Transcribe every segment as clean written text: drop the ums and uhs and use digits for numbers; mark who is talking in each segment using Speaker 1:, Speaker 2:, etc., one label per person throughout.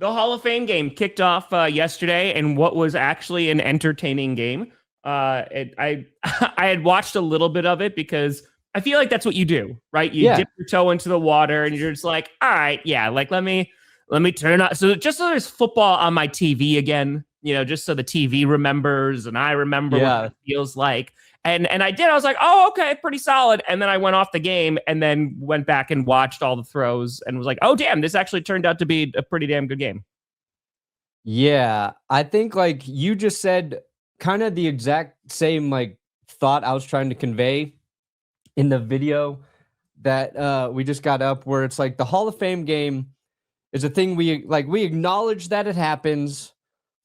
Speaker 1: The Hall of Fame game kicked off yesterday, and what was actually an entertaining game. I I had watched a little bit of it because I feel like that's what you do, right? You
Speaker 2: Yeah.
Speaker 1: dip your toe into the water, and you're just like, all right, yeah, like let me turn on. So just so there's football on my TV again, just so the TV remembers and I remember what
Speaker 2: Yeah.
Speaker 1: it feels like. And I did. I was like, oh, okay, pretty solid. And then I went off the game and then went back and watched all the throws and was like, oh, damn, this actually turned out to be a pretty damn good game.
Speaker 2: Yeah. I think like you just said kind of the exact same like thought I was trying to convey in the video that we just got up, where it's like the Hall of Fame game is a thing we acknowledge that it happens.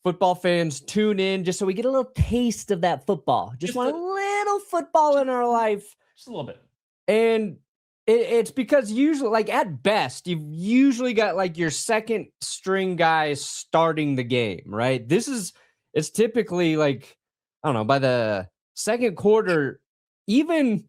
Speaker 2: Football fans tune in just so we get a little taste of that football. Just want a little football in our life.
Speaker 1: Just a little bit.
Speaker 2: And it's because usually, like at best, you've usually got like your second string guys starting the game, right? It's typically like, I don't know, by the second quarter, even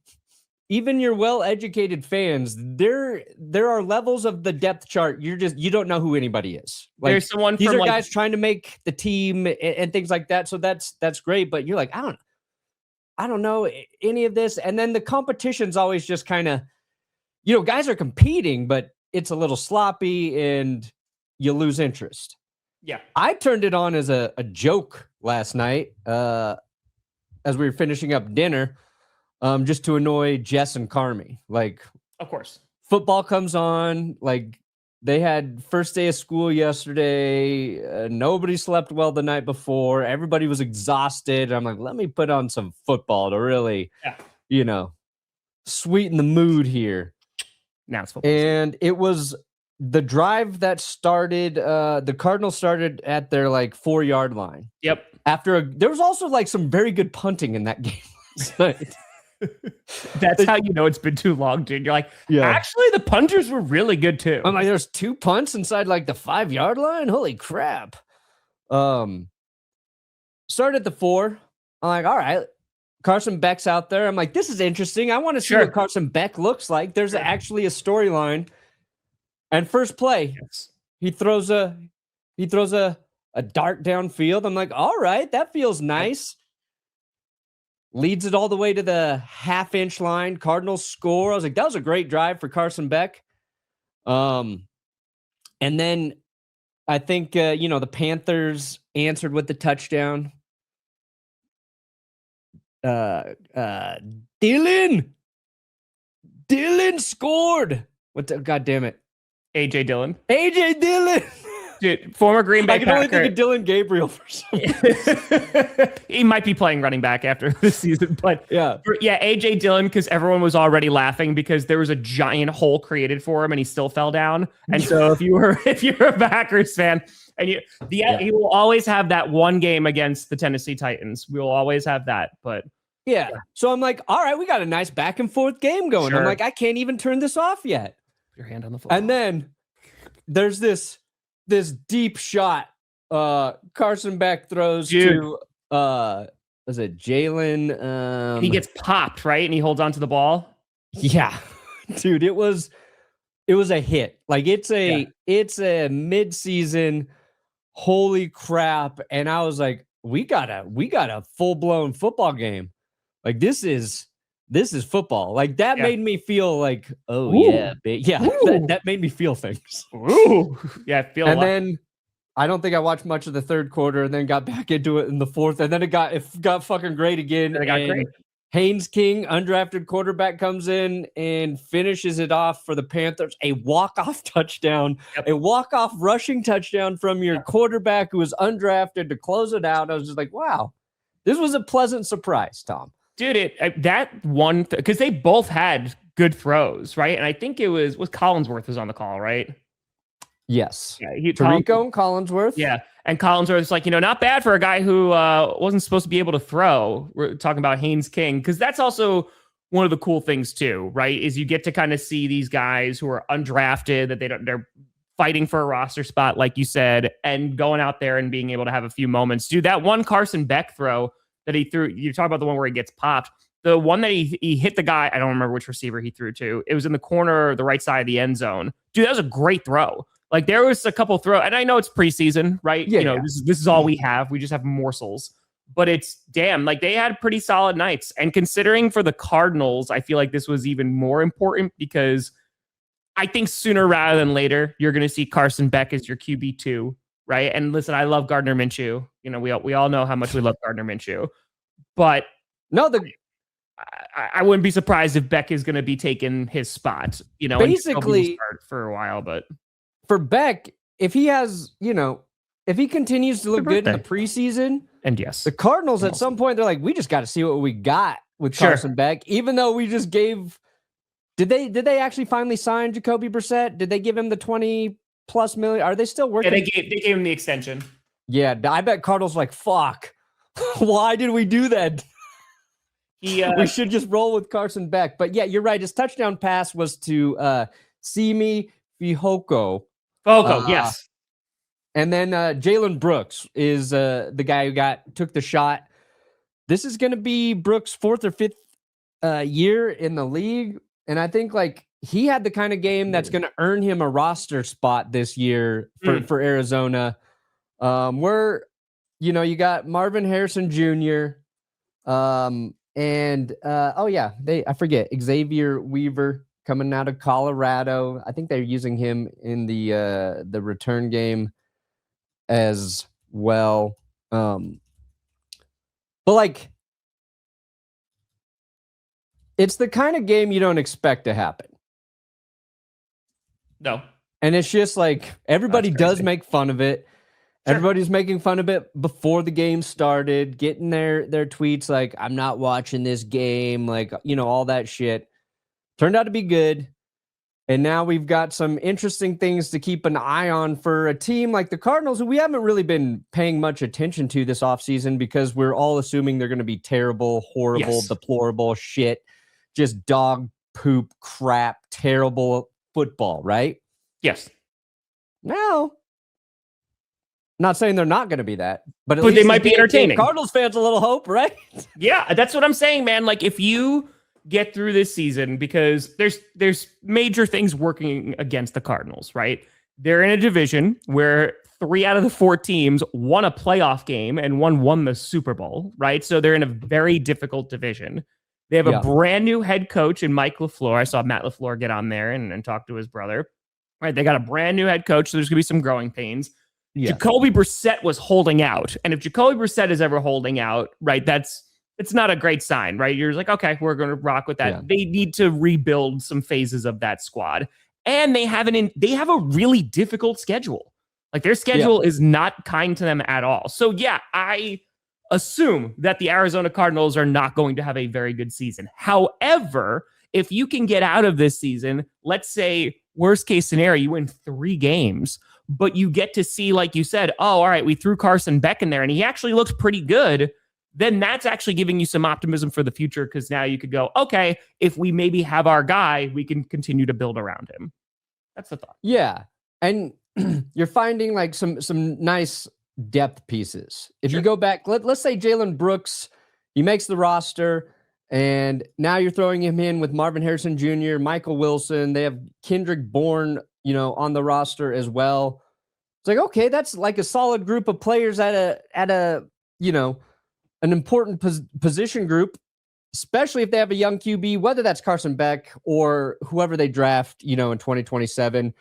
Speaker 2: your well-educated fans, there are levels of the depth chart. You don't know who anybody is. Like,
Speaker 1: there's someone
Speaker 2: these
Speaker 1: from
Speaker 2: are guys trying to make the team and things like that. So that's great. But you're like, I don't know any of this. And then the competition's always just kind of, guys are competing, but it's a little sloppy and you lose interest.
Speaker 1: Yeah.
Speaker 2: I turned it on as a joke last night as we were finishing up dinner. Just to annoy Jess and Carmi. Like,
Speaker 1: of course,
Speaker 2: football comes on. Like, they had first day of school yesterday. Nobody slept well the night before. Everybody was exhausted. I'm like, let me put on some football to really, sweeten the mood here.
Speaker 1: Now it's football.
Speaker 2: And it was the drive that started. The Cardinals started at their like 4-yard line.
Speaker 1: Yep.
Speaker 2: There was also like some very good punting in that game last night.
Speaker 1: That's how you know it's been too long, dude. You're like, actually, the punters were really good too.
Speaker 2: I'm like, there's 2 punts inside like the 5-yard line. Holy crap! Started at the 4. I'm like, all right, Carson Beck's out there. I'm like, this is interesting. I want to see what Carson Beck looks like. There's actually a storyline. And first play, he throws a dart downfield. I'm like, all right, that feels nice. Leads it all the way to the half-inch line. Cardinals score. I was like, that was a great drive for Carson Beck. And then I think, the Panthers answered with the touchdown. Dylan scored. God damn it.
Speaker 1: A.J. Dillon. Dude, former Green Bay
Speaker 2: Packer. I can only think of Dylan Gabriel for some reason.
Speaker 1: He might be playing running back after this season, but A.J. Dillon, because everyone was already laughing because there was a giant hole created for him and he still fell down. And so if you're a Packers fan, and he will always have that one game against the Tennessee Titans. We will always have that, but
Speaker 2: So I'm like, all right, we got a nice back and forth game going. I'm like, I can't even turn this off yet.
Speaker 1: Put your hand on the floor.
Speaker 2: And then there's this deep shot Carson Beck throws to was it Jalen?
Speaker 1: He gets popped, right? And he holds on to the ball.
Speaker 2: Yeah. Dude, it was a hit. Like it's a mid-season holy crap. And I was like, we got a full-blown football game. Like this is football. Like that made me feel like, that made me feel things.
Speaker 1: Ooh. Yeah,
Speaker 2: and then I don't think I watched much of the third quarter and then got back into it in the fourth. And then it got fucking great again.
Speaker 1: It got great.
Speaker 2: Haynes King, undrafted quarterback, comes in and finishes it off for the Panthers. A walk-off touchdown, a walk-off rushing touchdown from your quarterback who was undrafted to close it out. I was just like, wow, this was a pleasant surprise, Tom.
Speaker 1: Dude, that one, because they both had good throws, right? And I think it was Collinsworth was on the call, right?
Speaker 2: Yes.
Speaker 1: Yeah,
Speaker 2: Tirico and Collinsworth.
Speaker 1: Yeah. And Collinsworth's like, not bad for a guy who wasn't supposed to be able to throw. We're talking about Haynes King, because that's also one of the cool things too, right? Is you get to kind of see these guys who are undrafted, that they're fighting for a roster spot, like you said, and going out there and being able to have a few moments. Dude, that one Carson Beck throw that he threw, you talk about the one where he gets popped. The one that he hit the guy, I don't remember which receiver he threw to. It was in the corner, the right side of the end zone. Dude, that was a great throw. Like there was a couple throw, and I know it's preseason, right?
Speaker 2: Yeah.
Speaker 1: This is all we have. We just have morsels, but it's damn, like they had pretty solid nights. And considering for the Cardinals, I feel like this was even more important because I think sooner rather than later, you're going to see Carson Beck as your QB2, right? And listen, I love Gardner Minshew. We all know how much we love Gardner Minshew, but
Speaker 2: no,
Speaker 1: I wouldn't be surprised if Beck is going to be taking his spot,
Speaker 2: basically
Speaker 1: start for a while. But
Speaker 2: for Beck, if he has, if he continues to look good in the preseason,
Speaker 1: and yes,
Speaker 2: the Cardinals at some point, they're like, we just got to see what we got with Carson Beck, even though we just gave. Did they actually finally sign Jacoby Brissett? Did they give him the $20+ million? Are they still working?
Speaker 1: Yeah, they gave him the extension.
Speaker 2: Yeah, I bet Cardinals like, fuck. Why did we do that? We should just roll with Carson Beck. But yeah, you're right. His touchdown pass was to Simi Fihoko.
Speaker 1: Yes.
Speaker 2: And then Jalen Brooks is the guy who took the shot. This is going to be Brooks' 4th or 5th year in the league. And I think like he had the kind of game that's going to earn him a roster spot this year for Arizona. Where, you got Marvin Harrison Jr. I forget, Xavier Weaver coming out of Colorado. I think they're using him in the return game as well. But like, it's the kind of game you don't expect to happen.
Speaker 1: No.
Speaker 2: And it's just like everybody does make fun of it. Sure. Everybody's making fun of it before the game started, getting their tweets like, I'm not watching this game, like, all that shit. Turned out to be good. And now we've got some interesting things to keep an eye on for a team like the Cardinals, who we haven't really been paying much attention to this offseason because we're all assuming they're going to be terrible, horrible, deplorable shit, just dog poop, crap, terrible football, right?
Speaker 1: Yes.
Speaker 2: Now, not saying they're not going to be that, but
Speaker 1: they might be entertaining.
Speaker 2: Cardinals fans a little hope, right?
Speaker 1: Yeah, that's what I'm saying, man. Like if you get through this season, because there's major things working against the Cardinals, right? They're in a division where 3 out of the 4 teams won a playoff game and one won the Super Bowl, right? So they're in a very difficult division. They have a brand new head coach in Mike LaFleur. I saw Matt LaFleur get on there and talk to his brother. Right, they got a brand new head coach, so there's going to be some growing pains. Yeah. Jacoby Brissett was holding out. And if Jacoby Brissett is ever holding out, right, it's not a great sign, right? You're like, okay, we're going to rock with that. Yeah. They need to rebuild some phases of that squad. And they have a really difficult schedule. Like their schedule is not kind to them at all. So yeah, I assume that the Arizona Cardinals are not going to have a very good season. However, if you can get out of this season, let's say worst case scenario, you win 3 games, but you get to see, like you said, oh, all right, we threw Carson Beck in there and he actually looked pretty good. Then that's actually giving you some optimism for the future because now you could go, okay, if we maybe have our guy, we can continue to build around him. That's the thought.
Speaker 2: Yeah. And you're finding like some nice depth pieces. If you go back, let's say Jalen Brooks, he makes the roster, and now you're throwing him in with Marvin Harrison Jr., Michael Wilson. They have Kendrick Bourne, on the roster as well. It's like, okay, that's like a solid group of players at a an important position group, especially if they have a young QB, whether that's Carson Beck or whoever they draft, in 2027.